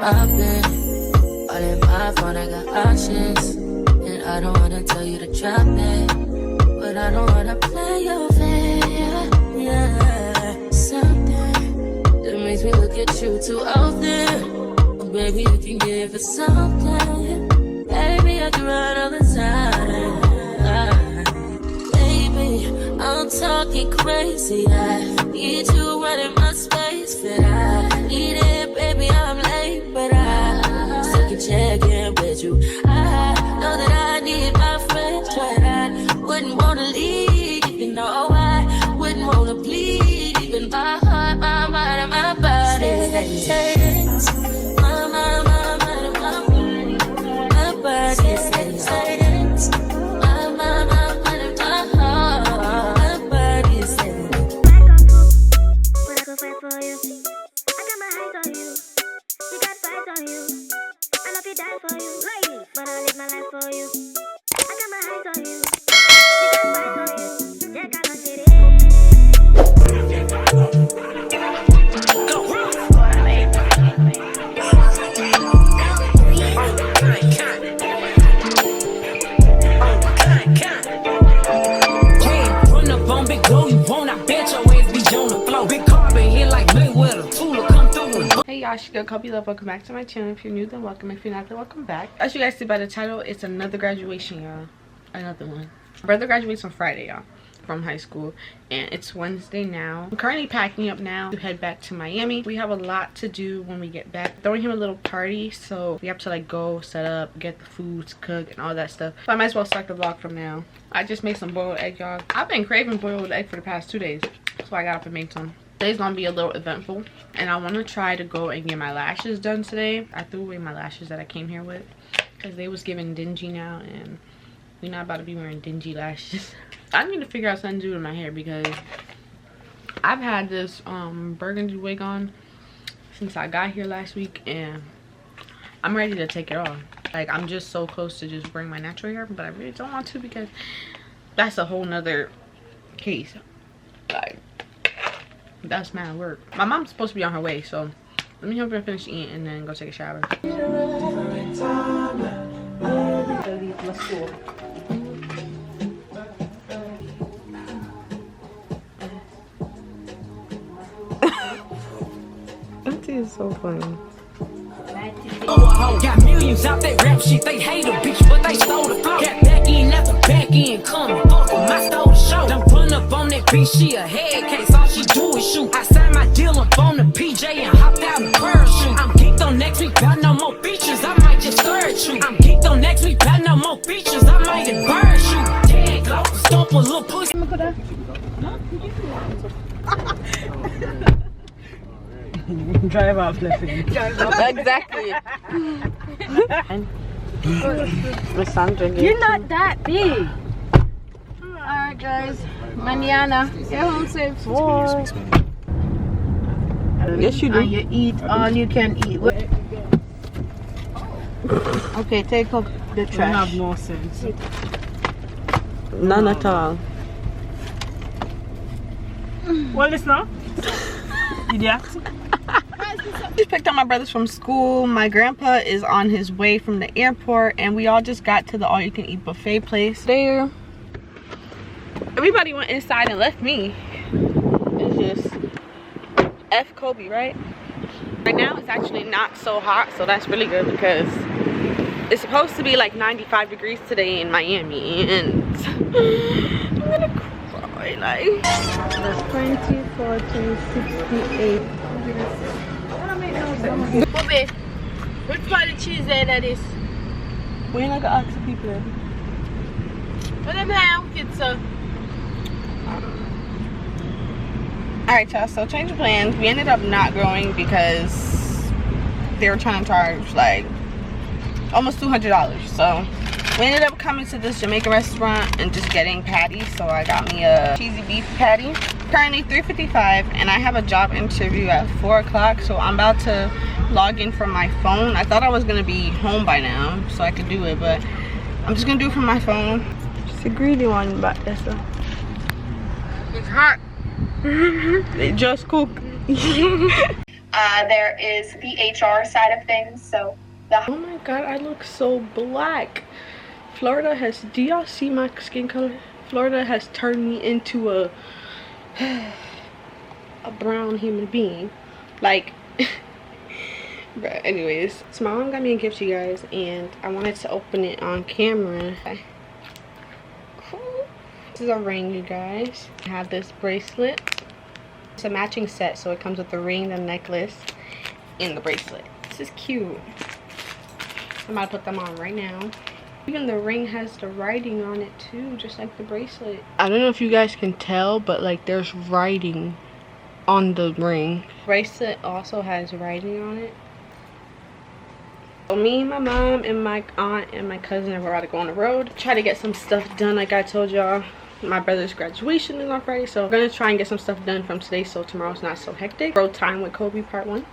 I've been all in my phone, I got options. And I don't wanna tell you to drop it, but I don't wanna play your fair. Yeah, something that makes me look at you too often. Baby, you can give it something. Baby, I can run all the time. Baby, I'm talking crazy. I need you running my space, but I need it, baby. I'm late, but I still can check in with you. I know that I need my friends, but I wouldn't wanna leave. You know, I wouldn't wanna bleed. Even my heart, my mind, and my body. It's your girl Cobe Love. Welcome back to my channel. If you're new, then welcome. If you're not, then welcome back. As you guys see by the title, it's another graduation, y'all. Another one. My brother graduates on Friday, y'all, from high school, and it's Wednesday now. I'm currently packing up now to head back to Miami. We have a lot to do when we get back. Throwing him a little party, so we have to like go set up, get the foods, cook, and all that stuff. So I might as well start the vlog from now. I just made some boiled egg, y'all. I've been craving boiled egg for the past 2 days, so I got up and made some. Today's gonna be a little eventful, and I want to try to go and get my lashes done today. I threw away my lashes that I came here with because they was giving dingy now, and we're not about to be wearing dingy lashes. I need to figure out something to do to my hair because I've had this burgundy wig on since I got here last week, and I'm ready to take it off. Like, I'm just so close to just wearing my natural hair, but I really don't want to because that's a whole nother case. Like, that's mad work. My mom's supposed to be on her way, so let me help her finish eating and then go take a shower. That is so funny. Got millions out that rap shit, they hate a bitch, but they stole the flow. Got back in after back in coming, fuck with my stole the show. Done run up on that bitch, she a head case, all she do is shoot. I signed my deal up on the PJ and hopped out in parachute. I'm geeked on next week, got no more features, I might just search you. I'm geeked on next week, got no more features, I might embarrass you. Dead glow, stomp a little pussy. Drive off, Fluffy. Exactly. You're not that big. Alright, guys. Mañana. Get home safe. Boy. Yes, you do. And you eat all you can eat. Okay, take up the trash. That have no sense. None at all. Well, listen now. Idiot. Just picked up my brothers from school. My grandpa is on his way from the airport, and we all just got to the all-you-can-eat buffet place there. Everybody went inside and left me. It's just F Kobe, right? Right now it's actually not so hot, so that's really good because it's supposed to be like 95 degrees today in Miami, and I'm gonna cry. Like 20, 40, 68. Kobe, which part of cheese that is? we ain't gonna ask the people. What am I kids, sir? Alright, y'all, so change of plans. We ended up not going because they were trying to charge like almost $200. So we ended up coming to this Jamaican restaurant and just getting patties. So I got me a cheesy beef patty. Currently $3.55, and I have a job interview at 4 o'clock, so I'm about to log in from my phone. I thought I was gonna be home by now so I could do it, but I'm just gonna do it from my phone. Just a greedy one, but that's a... It's hot. They just cooked. There is the HR side of things. So oh my god, I look so black. Florida has, do y'all see my skin color? Florida has turned me into a brown human being. Like, but anyways, so my mom got me a gift, you guys, and I wanted to open it on camera. Cool. This is a ring, you guys. I have this bracelet. It's a matching set, so it comes with the ring, the necklace, and the bracelet. This is cute. I'm about to put them on right now. Even the ring has the writing on it too, just like the bracelet. I don't know if you guys can tell, but like there's writing on the ring. Bracelet also has writing on it. So me, my mom, and my aunt and my cousin are about to go on the road, try to get some stuff done. Like I told y'all, my brother's graduation is on Friday, so we're gonna try and get some stuff done from today so tomorrow's not so hectic. Road time with Kobe part 1.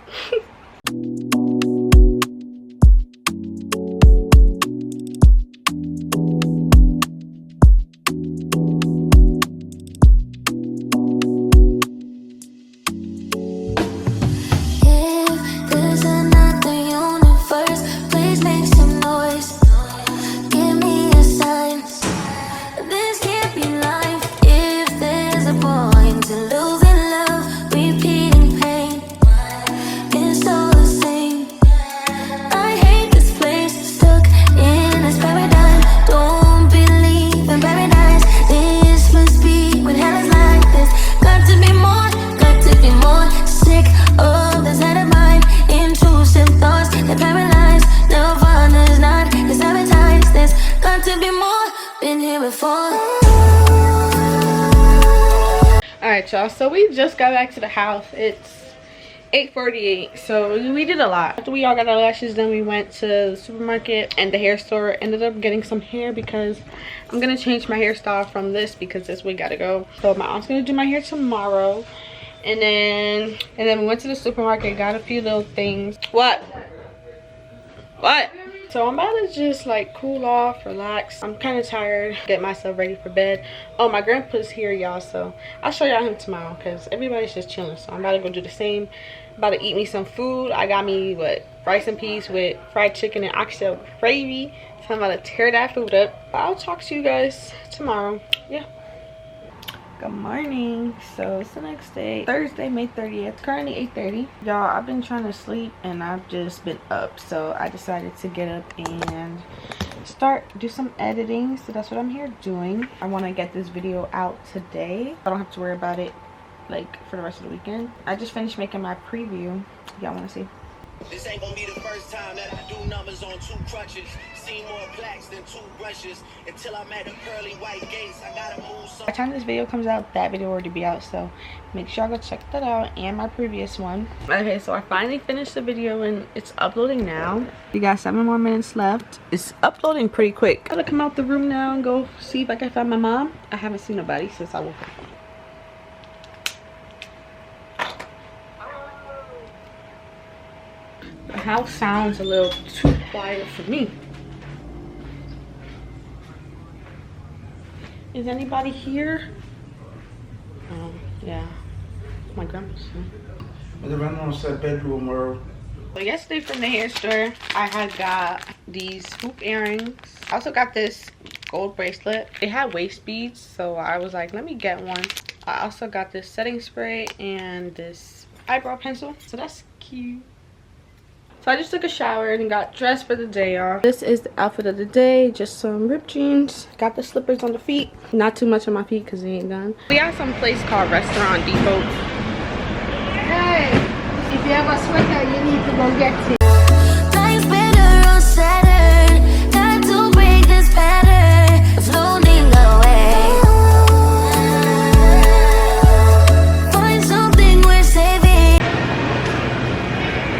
Alright y'all, so we just got back to the house. It's 8:48, so we did a lot. After we all got our lashes done, we went to the supermarket and the hair store. Ended up getting some hair because I'm gonna change my hairstyle from this because this wig gotta go. So my aunt's gonna do my hair tomorrow. And then we went to the supermarket, got a few little things. What? So I'm about to just like cool off, relax. I'm kind of tired, get myself ready for bed. Oh, my grandpa's here, y'all, so I'll show y'all him tomorrow because everybody's just chilling. So I'm about to go do the same. About to eat me some food. I got me what, rice and peas with fried chicken and oxtail gravy. So I'm about to tear that food up. But I'll talk to you guys tomorrow. Yeah. Good morning. So it's the next day, Thursday, May 30th. Currently 8:30. Y'all, I've been trying to sleep and I've just been up, so I decided to get up and do some editing. So that's what I'm here doing. I want to get this video out today. I don't have to worry about it like for the rest of the weekend. I just finished making my preview. Y'all want to see? This ain't gonna be the first time that I do numbers on 2 crutches. See more plaques than 2 brushes. Until I'm at the pearly white gates, I gotta move some. By the time this video comes out, that video will already be out, so make sure y'all go check that out and my previous one. Okay, so I finally finished the video and it's uploading now. We got 7 more minutes left. It's uploading pretty quick. Gotta come out the room now and go see if I can find my mom. I haven't seen nobody since I woke up. The house sounds a little too quiet for me. Is anybody here? Oh, yeah. My grandpa's here. The rentals that bedroom where. So yesterday from the hair store, I had got these hoop earrings. I also got this gold bracelet. It had waist beads, so I was like, let me get one. I also got this setting spray and this eyebrow pencil. So that's cute. So I just took a shower and got dressed for the day, y'all. This is the outfit of the day. Just some ripped jeans. Got the slippers on the feet. Not too much on my feet because they ain't done. We got some place called Restaurant Depot. Hey, if you have a sweater, you need to go get it. Life's better on Saturn. Got to break this pattern. Floating away. Find something worth saving.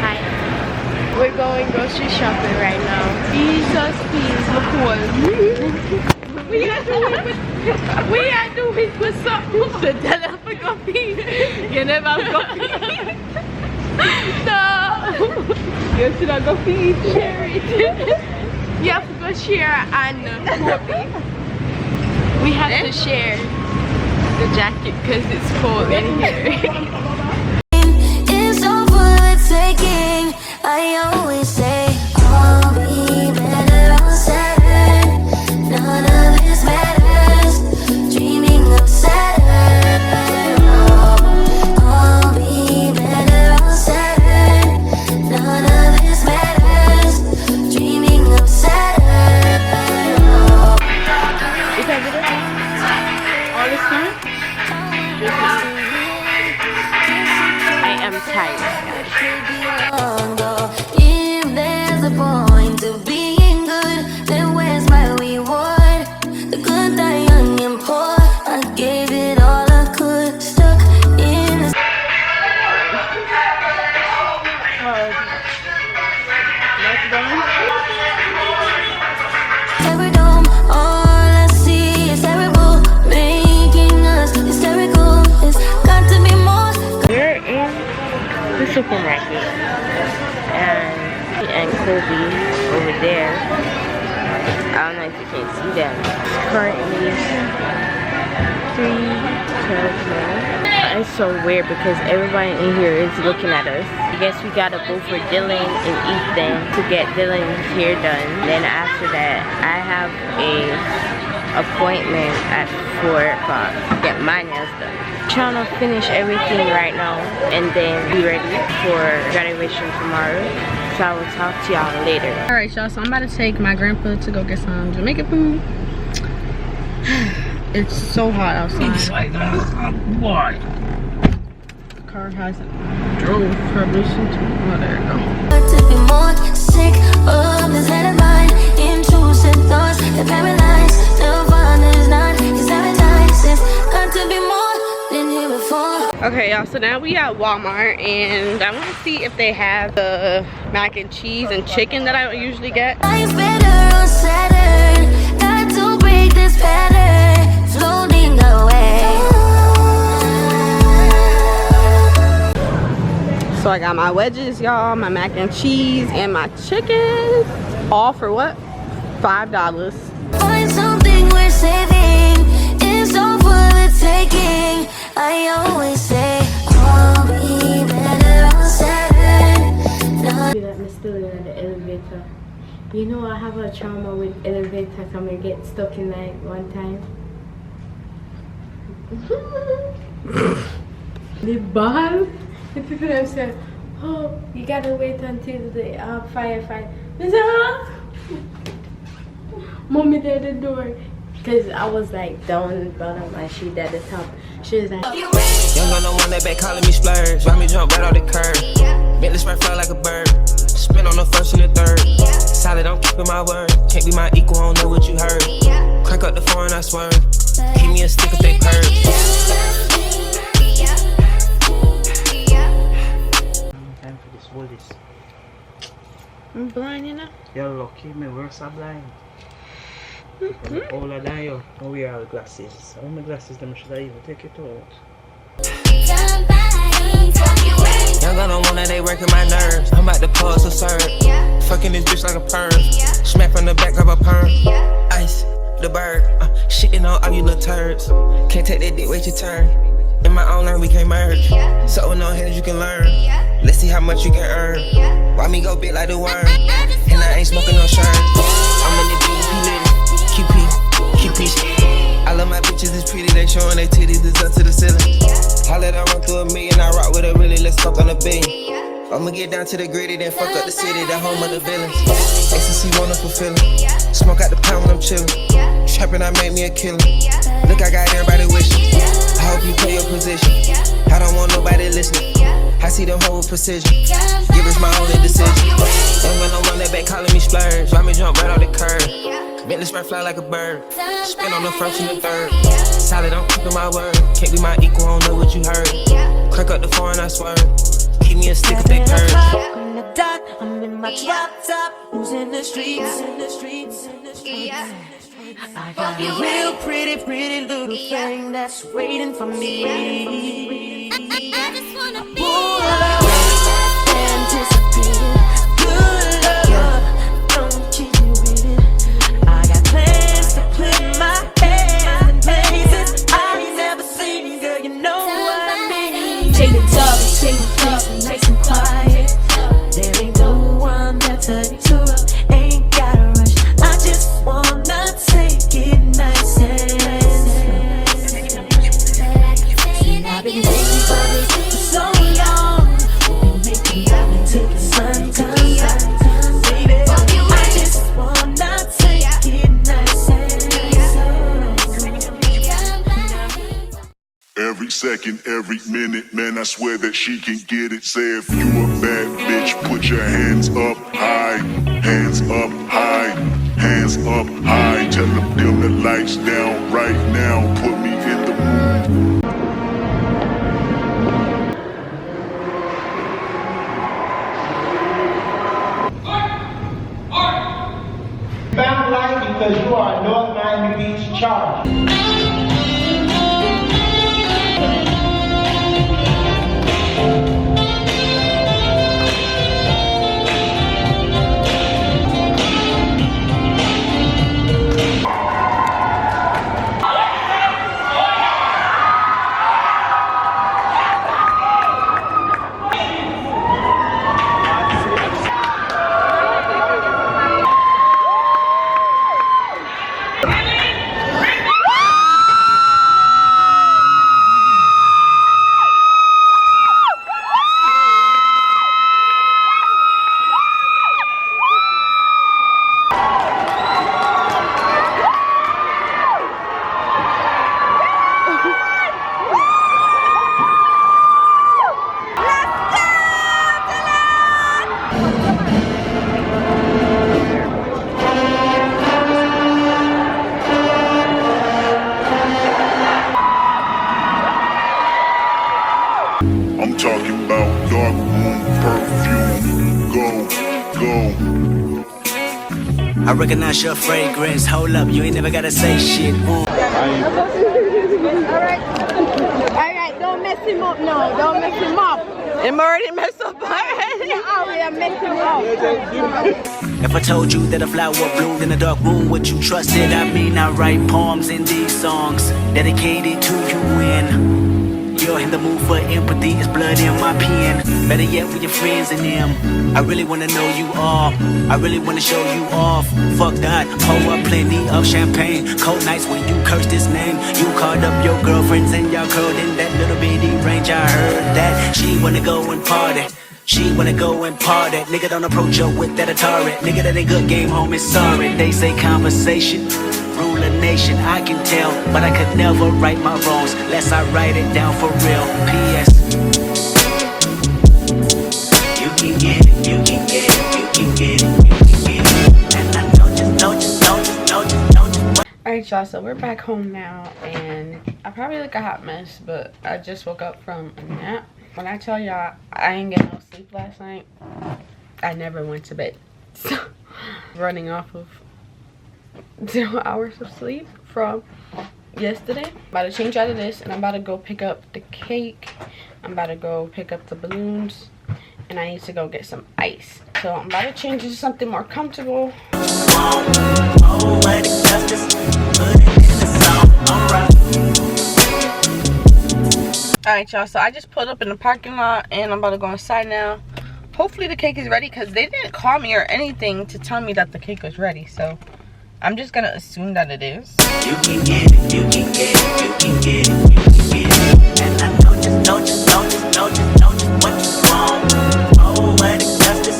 Hi. We're going grocery shopping right now. Jesus, please, look what. We had to wait for something to tell her for coffee. You never have coffee. No. You should have coffee. Share it. You have to go share and coffee. We have to share the jacket because it's cold in here. It's over, let's I always say I'll be better on Saturn. None of this matters. Dreaming of Saturn. I'll be better on Saturn. None of this matters. Dreaming of Saturn. Is that good? All this time? I am tired. If there's a point to being good, then where's my reward? The good, the young and poor. I gave it all I could. Stuck in the Terradome. All I see is terrible, making us hysterical. It's got to be more. We're in the supermarket, and Cobe over there. I don't know if you can see them. It's currently 3:12 now. It's so weird because everybody in here is looking at us. I guess we gotta go for Dylan and Ethan to get Dylan's hair done. Then after that, I have a appointment at 4 o'clock to get my nails done. Trying to finish everything right now and then be ready for graduation tomorrow. So I will talk to y'all later. Alright y'all, so I'm about to take my grandpa to go get some Jamaican food. It's so hot outside. It's like what? The car hasn't drove for Bluetooth. Oh, there you go. To be more sick of this head of mine. Intrusive thoughts that paralyze. Nirvana's not his appetite. Got to be more than here before. Okay y'all, so now we at Walmart and I want to see if they have the mac and cheese and chicken that I usually get. Life's better on Saturn. Got to break this pattern. Floating away. So I got my wedges, y'all, my mac and cheese, and my chicken. All for what? $5. Find something worth saving. It's all for the taking. I always say I'll be better on Saturn. That I'm still in the elevator. You know I have a trauma with elevators. I'm gonna get stuck in like one time. The ball. The people have said, "Oh, you gotta wait until the firefight." I said, "Huh?" Mommy there at the door. Cause I was like down at the bottom and she at the top. She was like, Young on the one that back calling me splurge. Why me jump right off the curb? Bentley spread fly like a bird. Spin on the first and the third. Solid, I'm keeping my word. Can't be my equal, I don't know what you heard. Crank up the foreign, I swear. Keep me a stick if they purge. Time for this, hold this. I'm blind, you know? You're lucky, me worse are blind. I'm older than you. I wear all glasses. All my glasses, them should I even take it out. Young on the one that they working my nerves. I'm about to pause so serve. Fucking this bitch like a perm. Smack from the back of a perm. Ice, the bird. Shitting on all you little turds. Can't take that dick, wait your turn. In my own lane, we can't merge. So with no hands, you can learn. Let's see how much you can earn. Why me go big like the worm? And I ain't smoking no shirt. I'm in the DP litty. Keep I love my bitches, it's pretty. They showing their titties, it's up to the ceiling. I let her run through a million. I rock with her really, let's fuck on a billion. I'ma get down to the gritty, then fuck up the city, the home of the villains. Ecstasy, wonderful feeling. Smoke out the pound when I'm chillin'. Trappin', I make me a killer. Look, I got everybody wishing. I hope you play your position. I don't want nobody listening. I see the whole precision. Give us my only decision. Young on the one that back calling me splurge. Why me jump right off the curb? Bentley spread fly like a bird. Spin on the first and the third. Solid, I'm keeping my word. Can't be my equal, I don't know what you heard. Crank up the foreign, I swear. Keep me a stick if they purge. In the dark, I'm in my drop top. Who's in the streets? I got a real pretty little thing that's waiting for me. I just wanna be anticipating good love. Don't keep me waiting. I got plans to put my hands in places I ain't never seen. Girl, you know what I mean. take the talk, take the talk, nice and quiet. There ain't no Every second, every minute, man, I swear that she can get it. Say if you a bad bitch, put your hands up high, hands up high, hands up high. Tell them dim the lights down right now, put me in the mood. Found light because you are a North Miami Beach charge. I'm talking about dark room perfume. Go. I recognize your fragrance. Hold up, you ain't never gotta say shit. Alright, don't mess him up now. Don't mess him up. I'm already messed up already. Oh, we are messing him up. If I told you that a flower bloomed in a dark room, would you trust it? I mean, I write poems in these songs dedicated to you when you're in the mood for empathy. It's blood in my pen. Better yet, with your friends and them. I really wanna know you all. I really wanna show you off. Fuck that, pour up plenty of champagne. Cold nights when you curse this name. You called up your girlfriends and y'all curled in that little bitty range. I heard that she wanna go and party. She wanna go and party. Nigga, don't approach her with that Atari. Nigga, that ain't good game, homie, sorry. They say conversation rule a nation, I can tell, but I could never right my wrongs unless I write it down for real. P.S. You can get it, you can get it, you can get it, you can get it. And I know just Alright, y'all, so we're back home now, and I probably look a hot mess, but I just woke up from a nap. When I tell y'all I ain't getting no sleep last night, I never went to bed. So, running off of 0 hours of sleep from yesterday. I'm about to change out of this, and I'm about to go pick up the cake. I'm about to go pick up the balloons, and I need to go get some ice. So I'm about to change into something more comfortable. Alright, y'all, so I just pulled up in the parking lot, and I'm about to go inside now. Hopefully the cake is ready, because they didn't call me or anything to tell me that the cake was ready. So I'm just gonna assume that it is. You can get it, you can get it, you can get it, you can get it. And I know just what you want. Oh, what it does this,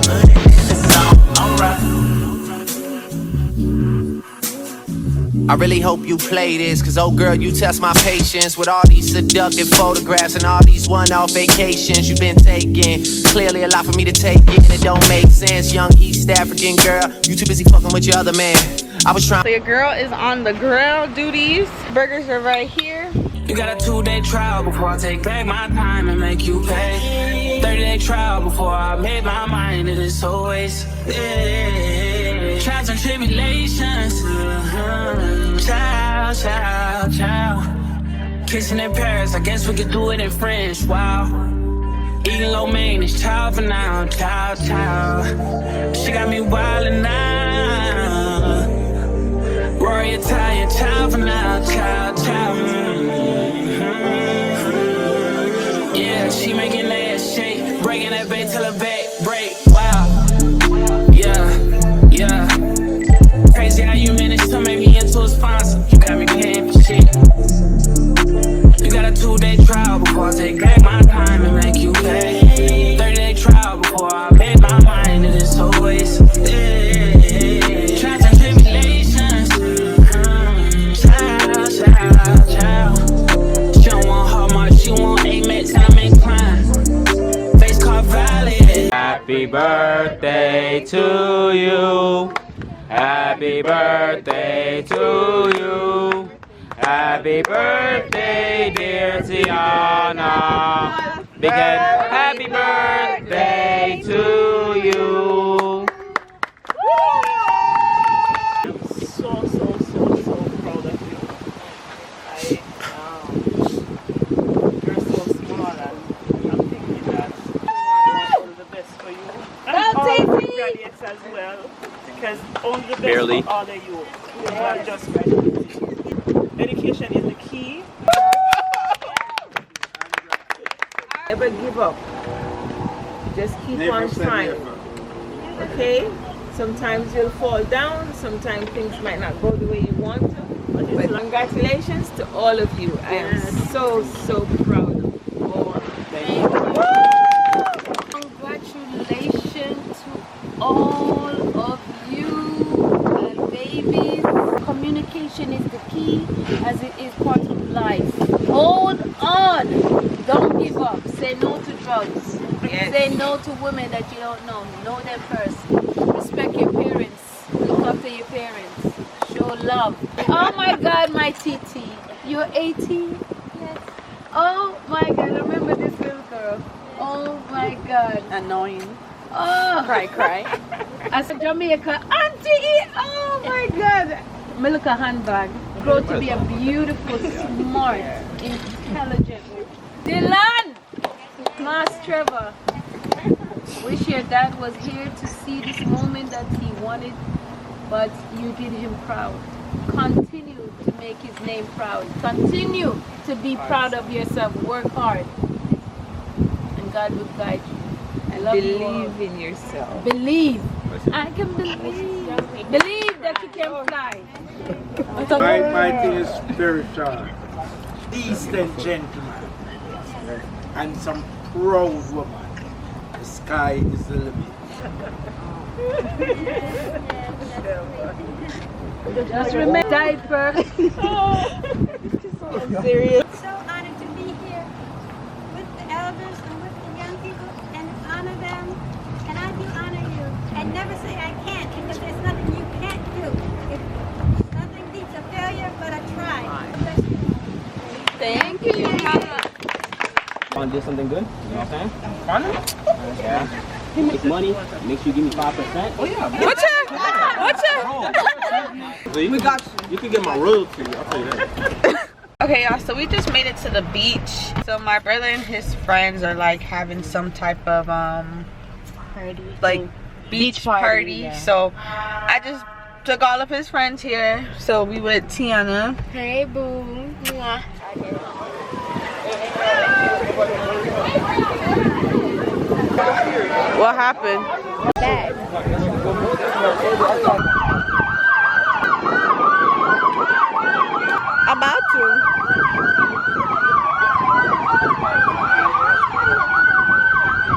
put it in the song, alright. I really hope you play this, cause oh girl, you test my patience with all these seductive photographs and all these one-off vacations you've been taking. Clearly a lot for me to take in, it don't make sense. Young East African girl, you too busy fucking with your other man. I was trying. So your girl is on the grill duties. Burgers are right here. You got a 2-day trial before I take back my time and make you pay. 30-day trial before I made my mind. It is always trials and tribulations. Child. Kissing in Paris, I guess we could do it in French. Wow. Eating lo mein is child for now. Child. She got me wildin' now. Rory Italian, child for now. Child. Yeah, she making that shake, breaking that bait till her back break. Wow. Yeah. Crazy how you managed to make me into a sponsor. You got me paying for shit. You got a 2-day trial before I take back my time and make you pay. 30-day trial before I pay my birthday to you. Happy birthday to you. Happy birthday, dear Tiana. Big head. Happy birthday to you. I'm so proud of you. You're so small, and I'm thinking that all the best for you. And all the graduates as well, because only the best for all of you. You are just graduating. Education is the key. Never give up. Just keep on trying. Okay? Sometimes you'll fall down, sometimes things might not go the way you want to. But congratulations to all of you. I am so proud of all of you. Congratulations to all of you and babies. Communication is the key, as it is part of life. Hold on. Don't give up. Say no to drugs. Yes. Say no to women that you don't know. Know them first. Respect your parents. Look after your parents. Show love. Oh my God, my TT. You're 18? Yes. Oh my God, I remember this little girl. Oh my God. Annoying. Oh. Cry. I said Jamaica. Auntie! Oh my God. Me look a handbag. Grow to be a beautiful, smart, intelligent. Dylan! Mas Trevor. Wish your dad was here to see this moment that he wanted, but you did him proud. Continue to make his name proud. Continue to be proud of yourself. Work hard. And God will guide you. I love you all. Believe in yourself. Believe. I can believe. Believe that you can fly. My thing is very short. Decent gentleman and some proud woman. The sky is the limit. Just remember diaper. I'm serious. so honored to be here with the elders and with the young people and honor them. And I do honor you. And never say I can't, because there's nothing you can't do. If nothing beats a failure but a try. Thank you. Want to do something good? You know what I'm saying? Yeah. Make money. Make sure you give me 5%. Oh yeah. What's So we got you. You can get my royalty. I'll tell you that. Okay, y'all, so we just made it to the beach. So my brother and his friends are like having some type of Party. like beach party. Yeah. So I just took all of his friends here. So we with Tiana. Hey, boo. Mwah. What happened? Bad. About to.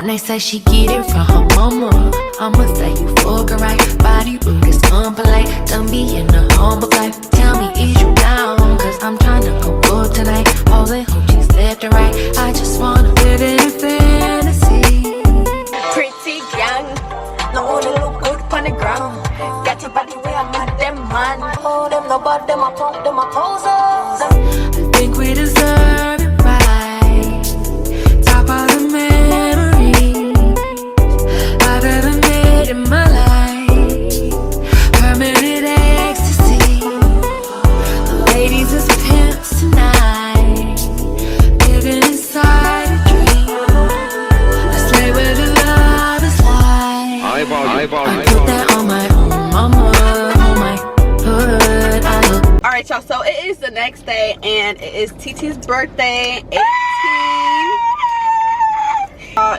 They say she get it from her mama. I'ma say you fuck her right. Body rude is unpolite. Done be in a humble life. Tell me, is you down? Cause I'm trying to go up tonight. All the hoochies left and right. I just wanna live in a fantasy. Pretty young, no only look good on the ground. Got your body where I meet them man. Oh, them no bad, them a punk, them a posers. I think we deserve it right. Top of the memory I've ever made in my life. Permanent ecstasy. The ladies is pimps tonight. Living inside a dream. Let's lay where the love is like. I put that on my own mama, on my hood. I look. Alright, y'all, so it is the next day and it is TT's birthday. 18.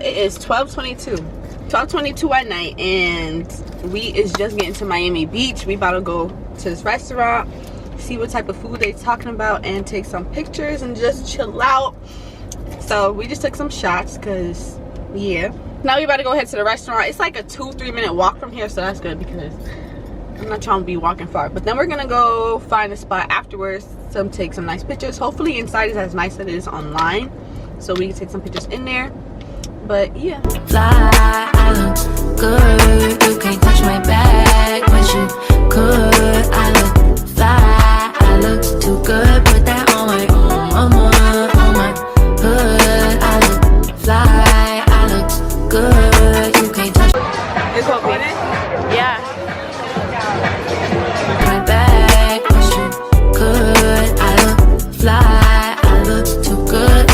It is 12:22 at night, and we is just getting to Miami Beach. We about to go to this restaurant, see what type of food they talking about, and take some pictures and just chill out. So we just took some shots because yeah. Now we about to go head to the restaurant. It's like a 2-3 minute walk from here, so that's good because I'm not trying to be walking far. But then we're gonna go find a spot afterwards to take some nice pictures. Hopefully inside is as nice as it is online, so we can take some pictures in there. But yeah. Fly, I look good. You can't touch my bag, but you could. I look fly, I look too good. Put that on my mama, on my hood. I look fly, I look good. You can't touch my bag, but you could. I look fly, I look too good.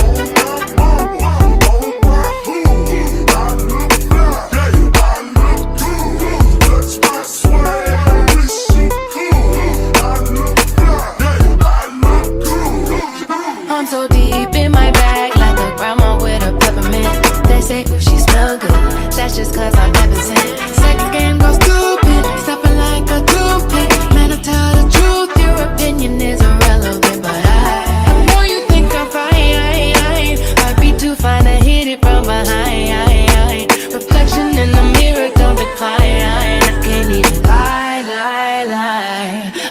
I'm so deep in my bag, like a grandma with a peppermint. They say, oh, she smell good. That's just cause I'm Evanston. Sex game goes stupid, stepping like a toothpick. Man, I tell the truth, your opinion is irrelevant. But I know you think I'm fine. I'd be too fine to hit it from behind. Reflection in the mirror, don't decline. I can't even lie.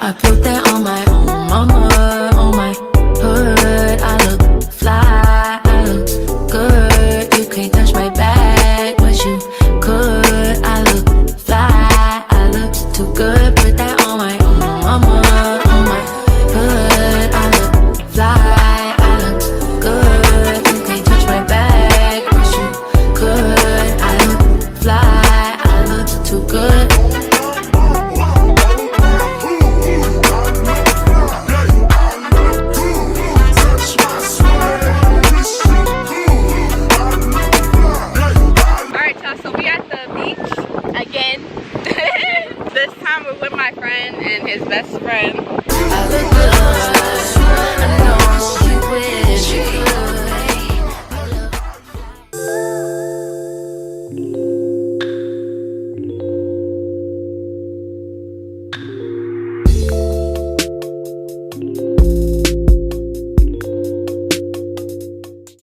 I put that on my own mama, on my hood. I look fly, I look good. You can't touch my bag, but you could. I look fly, I look too good. Put that on my own mama, on my hood. I look fly, I look good. You can't touch my bag, but you could. I look fly, I look too good. Alright, y'all, so we at the beach again. This time we're with my friend and his best friend. I look good.